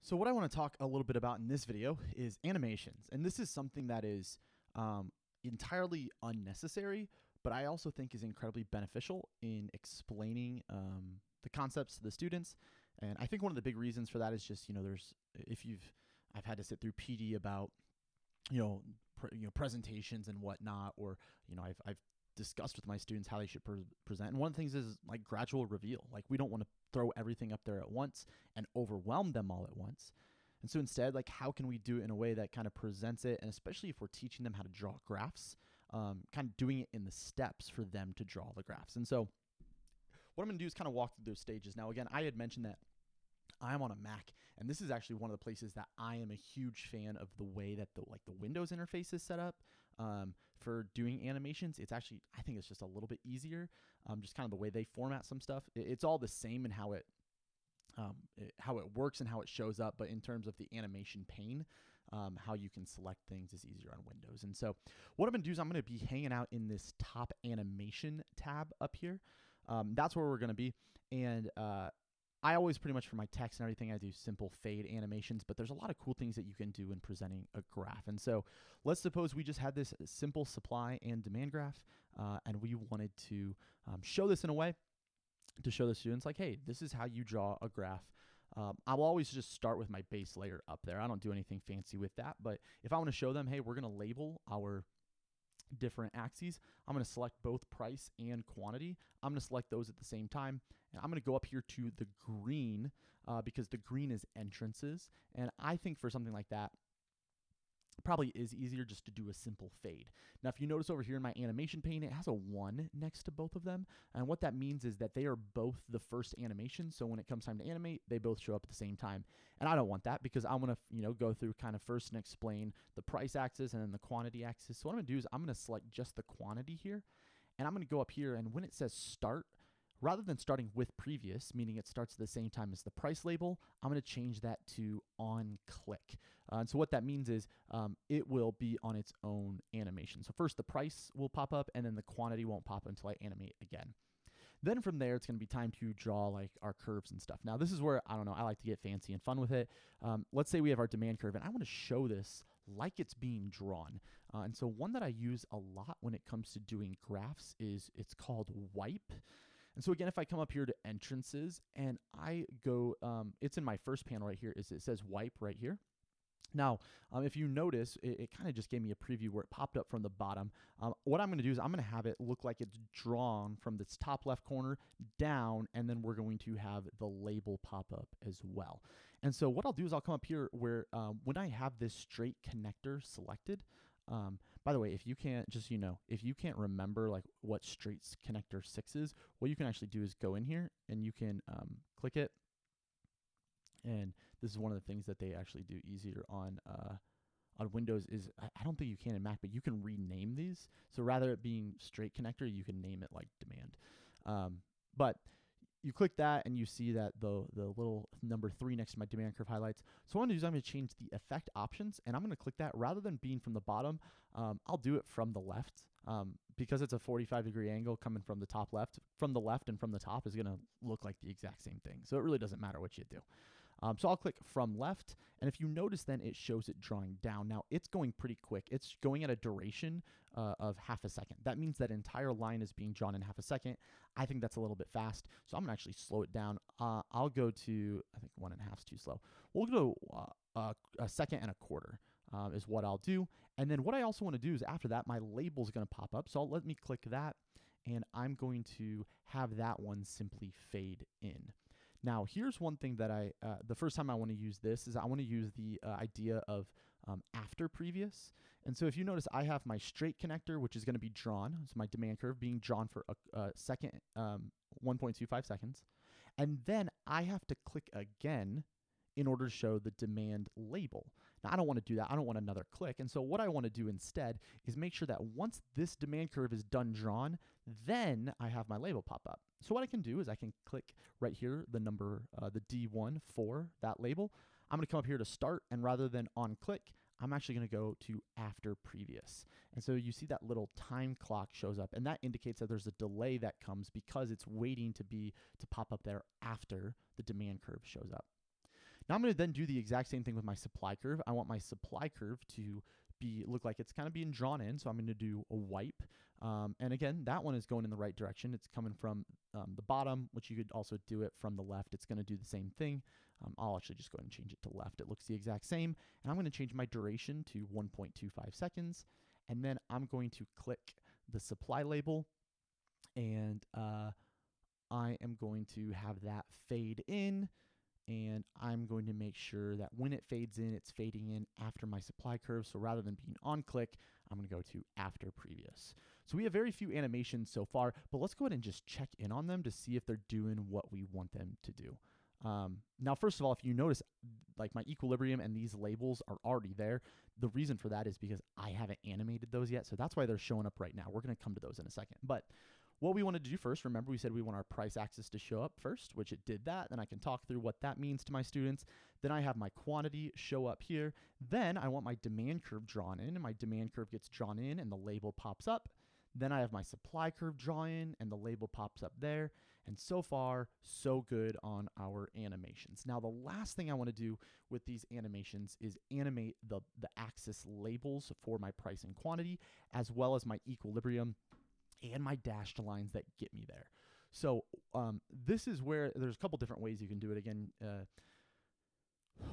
So what I want to talk a little bit about in this video is animations. And this is something that is entirely unnecessary, but I also think is incredibly beneficial in explaining the concepts to the students. And I think one of the big reasons for that is just, I've had to sit through PD about, presentations and whatnot, or, I've discussed with my students how they should present. And one of the things is like gradual reveal. Like we don't want to throw everything up there at once and overwhelm them all at once. And so instead, like how can we do it in a way that kind of presents it, and especially if we're teaching them how to draw graphs, kind of doing it in the steps for them to draw the graphs. And so what I'm going to do is kind of walk through those stages. Now, again, I had mentioned that I'm on a Mac, and this is actually one of the places that I am a huge fan of the way that the Windows interface is set up for doing animations. It's actually, I think it's just a little bit easier, just kind of the way they format some stuff. It's all the same in how it works and how it shows up, but in terms of the animation pane, how you can select things is easier on Windows. And so what I'm going to do is I'm going to be hanging out in this top animation tab up here. That's where we're going to be. And I always pretty much for my text and everything, I do simple fade animations, but there's a lot of cool things that you can do in presenting a graph. And so let's suppose we just had this simple supply and demand graph, and we wanted to show this in a way to show the students like, hey, this is how you draw a graph. I'll always just start with my base layer up there. I don't do anything fancy with that, but if I want to show them, hey, we're going to label our different axes, I'm going to select both price and quantity. I'm going to select those at the same time, and I'm going to go up here to the green because the green is entrances, and I think for something like that, probably is easier just to do a simple fade. Now, if you notice over here in my animation pane, it has a 1 next to both of them. And what that means is that they are both the first animation. So when it comes time to animate, they both show up at the same time. And I don't want that because I want to, go through kind of first and explain the price axis and then the quantity axis. So what I'm going to do is I'm going to select just the quantity here. And I'm going to go up here, and when it says start, rather than starting with previous, meaning it starts at the same time as the price label, I'm going to change that to on click. And so what that means is it will be on its own animation. So first the price will pop up, and then the quantity won't pop until I animate again. Then from there, it's going to be time to draw like our curves and stuff. Now this is where, I don't know, I like to get fancy and fun with it. Let's say we have our demand curve, and I want to show this like it's being drawn. And so one that I use a lot when it comes to doing graphs is it's called wipe. And so again, if I come up here to entrances and I go, it's in my first panel right here, it says wipe right here. Now, if you notice, it kind of just gave me a preview where it popped up from the bottom. What I'm going to do is I'm going to have it look like it's drawn from this top left corner down, and then we're going to have the label pop up as well. And so what I'll do is I'll come up here where when I have this straight connector selected, by the way, if you can't if you can't remember like what straight connector 6 is, what you can actually do is go in here and you can click it. And this is one of the things that they actually do easier on Windows is, I don't think you can in Mac, but you can rename these. So rather it being straight connector, you can name it like demand. But you click that and you see that the little number 3 next to my demand curve highlights. So what I'm going to do is I'm going to change the effect options, and I'm going to click that. Rather than being from the bottom, I'll do it from the left because it's a 45-degree angle coming from the top left. From the left and from the top is going to look like the exact same thing. So it really doesn't matter what you do. So I'll click from left, and if you notice then it shows it drawing down. Now it's going pretty quick. It's going at a duration of half a second. That means that entire line is being drawn in half a second. I think that's a little bit fast, so I'm gonna actually slow it down. I'll go to, I think 1.5 is too slow. We'll go to a second and a quarter is what I'll do. And then what I also want to do is after that, my label is going to pop up. So let me click that, and I'm going to have that one simply fade in. Now, here's one thing that the first time I want to use this is I want to use the idea of after previous. And so if you notice, I have my straight connector, which is going to be drawn. It's my demand curve being drawn for a second, 1.25 seconds. And then I have to click again in order to show the demand label. Now, I don't want to do that. I don't want another click. And so what I want to do instead is make sure that once this demand curve is done drawn, then I have my label pop up. So what I can do is I can click right here, the number, the D1 for that label. I'm going to come up here to start, and rather than on click, I'm actually going to go to after previous. And so you see that little time clock shows up, and that indicates that there's a delay that comes because it's waiting to pop up there after the demand curve shows up. Now I'm going to then do the exact same thing with my supply curve. I want my supply curve to look like it's kind of being drawn in, so I'm going to do a wipe. And again, that one is going in the right direction. It's coming from the bottom, which you could also do it from the left. It's going to do the same thing. I'll actually just go ahead and change it to left. It looks the exact same. And I'm going to change my duration to 1.25 seconds. And then I'm going to click the supply label, and I am going to have that fade in, and I'm going to make sure that when it fades in, it's fading in after my supply curve. So rather than being on click, I'm going to go to after previous. So we have very few animations so far, but let's go ahead and just check in on them to see if they're doing what we want them to do. Now, first of all, if you notice, like my equilibrium and these labels are already there. The reason for that is because I haven't animated those yet, so that's why they're showing up right now. We're going to come to those in a second. But what we wanted to do first, remember we said we want our price axis to show up first, which it did that. Then I can talk through what that means to my students. Then I have my quantity show up here. Then I want my demand curve drawn in, and my demand curve gets drawn in and the label pops up. Then I have my supply curve drawn in and the label pops up there. And so far, so good on our animations. Now, the last thing I want to do with these animations is animate the axis labels for my price and quantity, as well as my equilibrium and my dashed lines that get me there. So this is where there's a couple different ways you can do it. Again,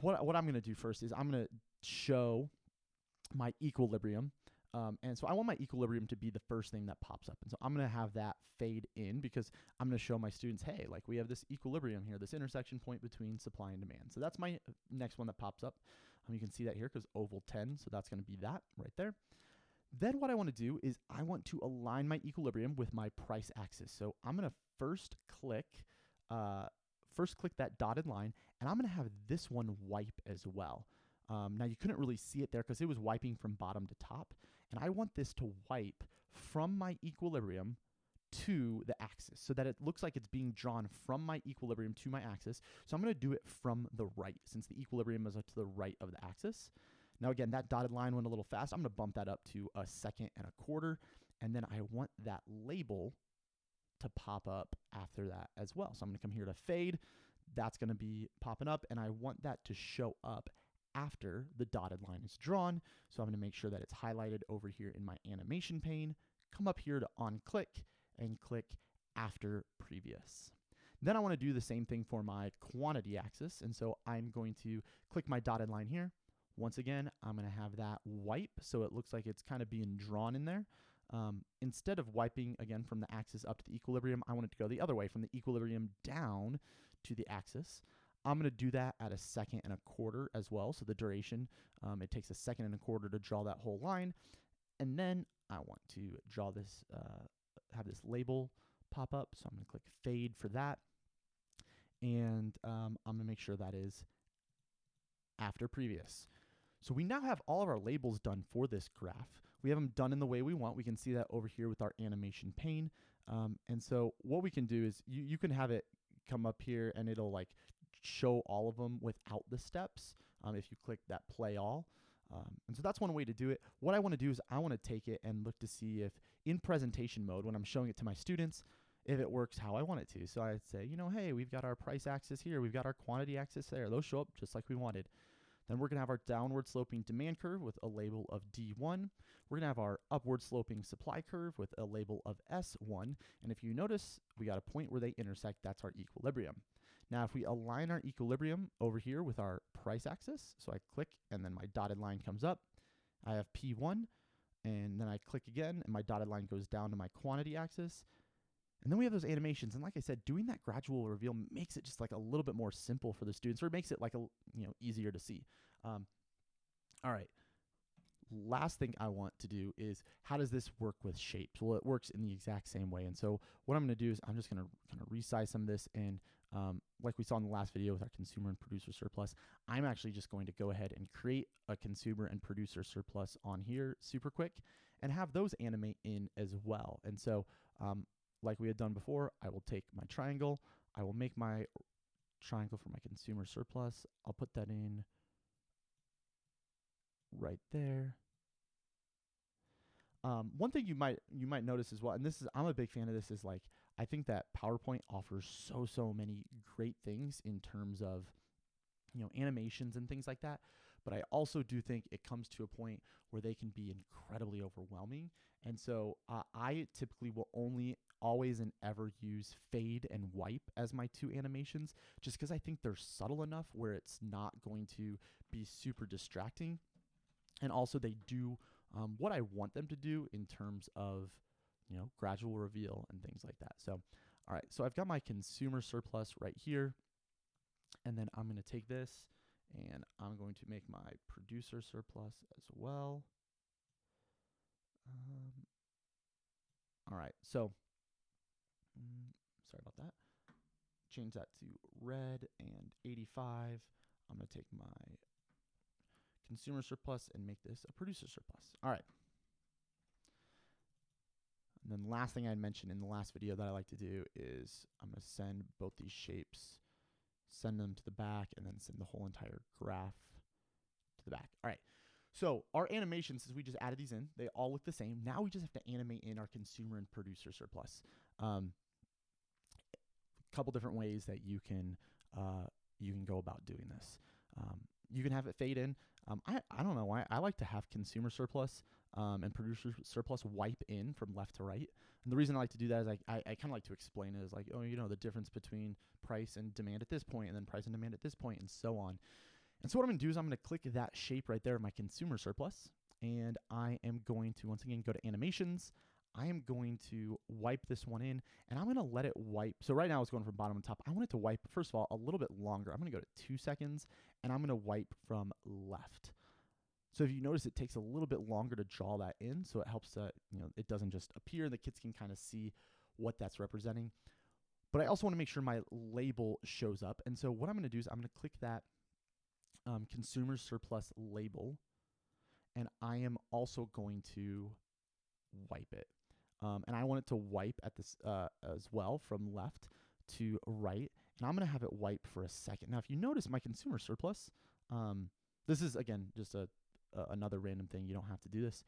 what I'm going to do first is I'm going to show my equilibrium. And so I want my equilibrium to be the first thing that pops up. And so I'm going to have that fade in because I'm going to show my students, hey, like we have this equilibrium here, this intersection point between supply and demand. So that's my next one that pops up. You can see that here because oval 10. So that's going to be that right there. Then what I want to do is I want to align my equilibrium with my price axis. So I'm going to first click that dotted line, and I'm going to have this one wipe as well. Now you couldn't really see it there because it was wiping from bottom to top, and I want this to wipe from my equilibrium to the axis so that it looks like it's being drawn from my equilibrium to my axis. So I'm going to do it from the right since the equilibrium is to the right of the axis. Now again, that dotted line went a little fast. I'm going to bump that up to 1.25 seconds, and then I want that label to pop up after that as well. So I'm going to come here to fade. That's going to be popping up, and I want that to show up after the dotted line is drawn. So I'm going to make sure that it's highlighted over here in my animation pane, come up here to on click, and click after previous. Then I want to do the same thing for my quantity axis, and so I'm going to click my dotted line here. Once again, I'm going to have that wipe so it looks like it's kind of being drawn in there. Instead of wiping again from the axis up to the equilibrium, I want it to go the other way from the equilibrium down to the axis. I'm going to do that at 1.25 seconds as well. So the duration, it takes 1.25 seconds to draw that whole line. And then I want to draw this, have this label pop up. So I'm going to click fade for that. And I'm going to make sure that is after previous. So we now have all of our labels done for this graph. We have them done in the way we want. We can see that over here with our animation pane. And so what we can do is you can have it come up here and it'll like show all of them without the steps if you click that play all. And so that's one way to do it. What I want to do is I want to take it and look to see if in presentation mode, when I'm showing it to my students, if it works how I want it to. So I'd say, you know, hey, we've got our price axis here. We've got our quantity axis there. Those show up just like we wanted. Then we're going to have our downward sloping demand curve with a label of D1. We're going to have our upward sloping supply curve with a label of S1. And if you notice, we got a point where they intersect. That's our equilibrium. Now, if we align our equilibrium over here with our price axis, so I click and then my dotted line comes up, I have P1, and then I click again and my dotted line goes down to my quantity axis. And then we have those animations, and like I said, doing that gradual reveal makes it just like a little bit more simple for the students, or it makes it like easier to see. All right. Last thing I want to do is how does this work with shapes? Well, it works in the exact same way. And so what I'm going to do is I'm just going to kind of resize some of this, and like we saw in the last video with our consumer and producer surplus, I'm actually just going to go ahead and create a consumer and producer surplus on here super quick and have those animate in as well. And so like we had done before, I will take my triangle. I will make my triangle for my consumer surplus. I'll put that in right there. One thing you might notice as well, and I'm a big fan of this, is like I think that PowerPoint offers so many great things in terms of animations and things like that. But I also do think it comes to a point where they can be incredibly overwhelming. And so I typically will only always and ever use fade and wipe as my two animations, just because I think they're subtle enough where it's not going to be super distracting. And also they do what I want them to do in terms of, gradual reveal and things like that. So, all right, so I've got my consumer surplus right here. And then I'm going to take this and I'm going to make my producer surplus as well. All right, so sorry about that. Change that to red and 85. I'm going to take my consumer surplus and make this a producer surplus. All right. And then last thing I mentioned in the last video that I like to do is I'm going to send both these shapes, send them to the back, and then send the whole entire graph to the back. All right. So our animations, since we just added these in, they all look the same. Now we just have to animate in our consumer and producer surplus. Couple different ways that you can go about doing this. You can have it fade in. I don't know why I like to have consumer surplus and producer surplus wipe in from left to right. And the reason I like to do that is I kind of like to explain it as like, the difference between price and demand at this point, and then price and demand at this point, and so on. And so what I'm going to do is I'm going to click that shape right there, my consumer surplus, and I am going to once again go to animations. I am going to wipe this one in, and I'm going to let it wipe. So right now it's going from bottom to top. I want it to wipe, first of all, a little bit longer. I'm going to go to 2 seconds, and I'm going to wipe from left. So if you notice, it takes a little bit longer to draw that in, so it helps that it doesn't just appear, and the kids can kind of see what that's representing. But I also want to make sure my label shows up, and so what I'm going to do is I'm going to click that consumer surplus label, and I am also going to wipe it. And I want it to wipe at this as well from left to right. And I'm going to have it wipe for a second. Now, if you notice my consumer surplus, this is, again, just another random thing. You don't have to do this.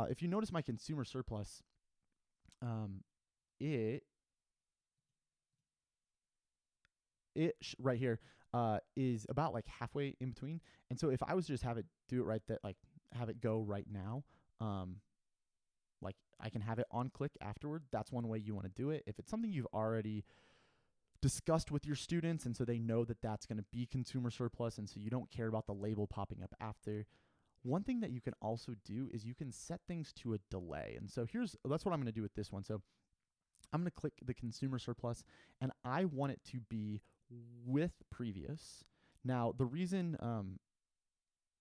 If you notice my consumer surplus, it right here is about like halfway in between. And so if I was to just have it do it right, that like have it go right now, like I can have it on click afterward. That's one way you want to do it. If it's something you've already discussed with your students, and so they know that that's going to be consumer surplus, and so you don't care about the label popping up after. One thing that you can also do is you can set things to a delay. And so that's what I'm going to do with this one. So I'm going to click the consumer surplus, and I want it to be with previous. Now, the reason,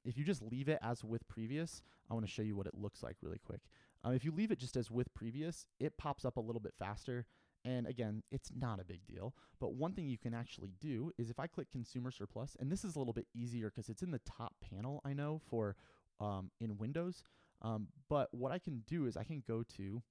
if you just leave it as with previous, I want to show you what it looks like really quick. If you leave it just as with previous, it pops up a little bit faster. And again, it's not a big deal. But one thing you can actually do is if I click consumer surplus, and this is a little bit easier because it's in the top panel, I know, for in Windows. But what I can do is I can go to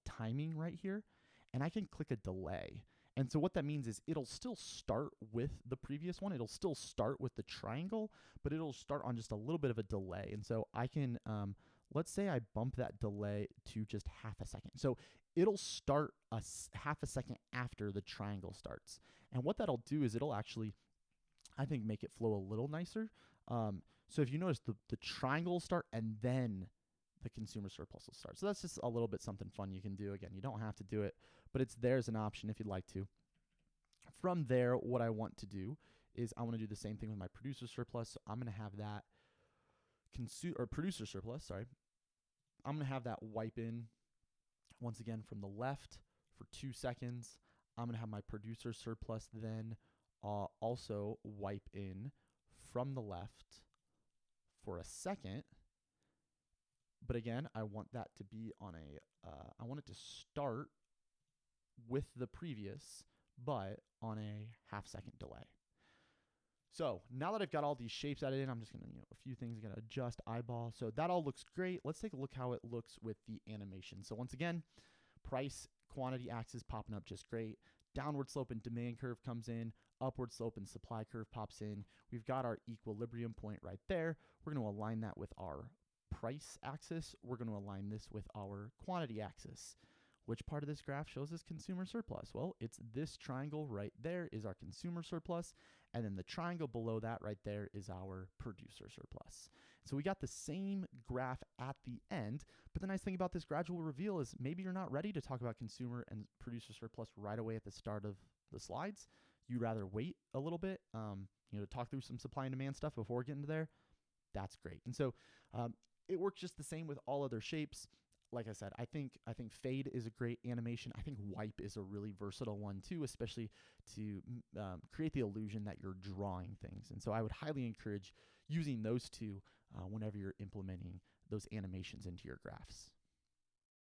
timing right here, and I can click a delay. And so what that means is it'll still start with the previous one. It'll still start with the triangle, but it'll start on just a little bit of a delay. And so I can, let's say I bump that delay to just half a second. So it'll start half a second after the triangle starts. And what that'll do is it'll actually, I think, make it flow a little nicer. So if you notice, the triangle will start and then the consumer surplus will start. So that's just a little bit something fun you can do. Again, you don't have to do it, but it's there as an option if you'd like to. From there, what I want to do is I want to do the same thing with my producer surplus. So I'm going to have that producer surplus, sorry. I'm going to have that wipe in once again from the left for 2 seconds. I'm going to have my producer surplus then also wipe in from the left for a second. But again, I want that to be on I want it to start with the previous, but on a half-second delay. So now that I've got all these shapes added in, I'm just going to, a few things, going to adjust eyeball. So that all looks great. Let's take a look how it looks with the animation. So once again, price, quantity axis popping up just great. Downward slope and demand curve comes in. Upward slope and supply curve pops in. We've got our equilibrium point right there. We're going to align that with our price axis. We're going to align this with our quantity axis. which part of this graph shows us consumer surplus? Well, it's this triangle right there is our consumer surplus, and then the triangle below that right there is our producer surplus. So we got the same graph at the end, but the nice thing about this gradual reveal is maybe you're not ready to talk about consumer and producer surplus right away at the start of the slides. You'd rather wait a little bit, to talk through some supply and demand stuff before getting to there. That's great. And so it works just the same with all other shapes. Like I said, I think fade is a great animation. I think wipe is a really versatile one too, especially to create the illusion that you're drawing things. And so I would highly encourage using those two whenever you're implementing those animations into your graphs.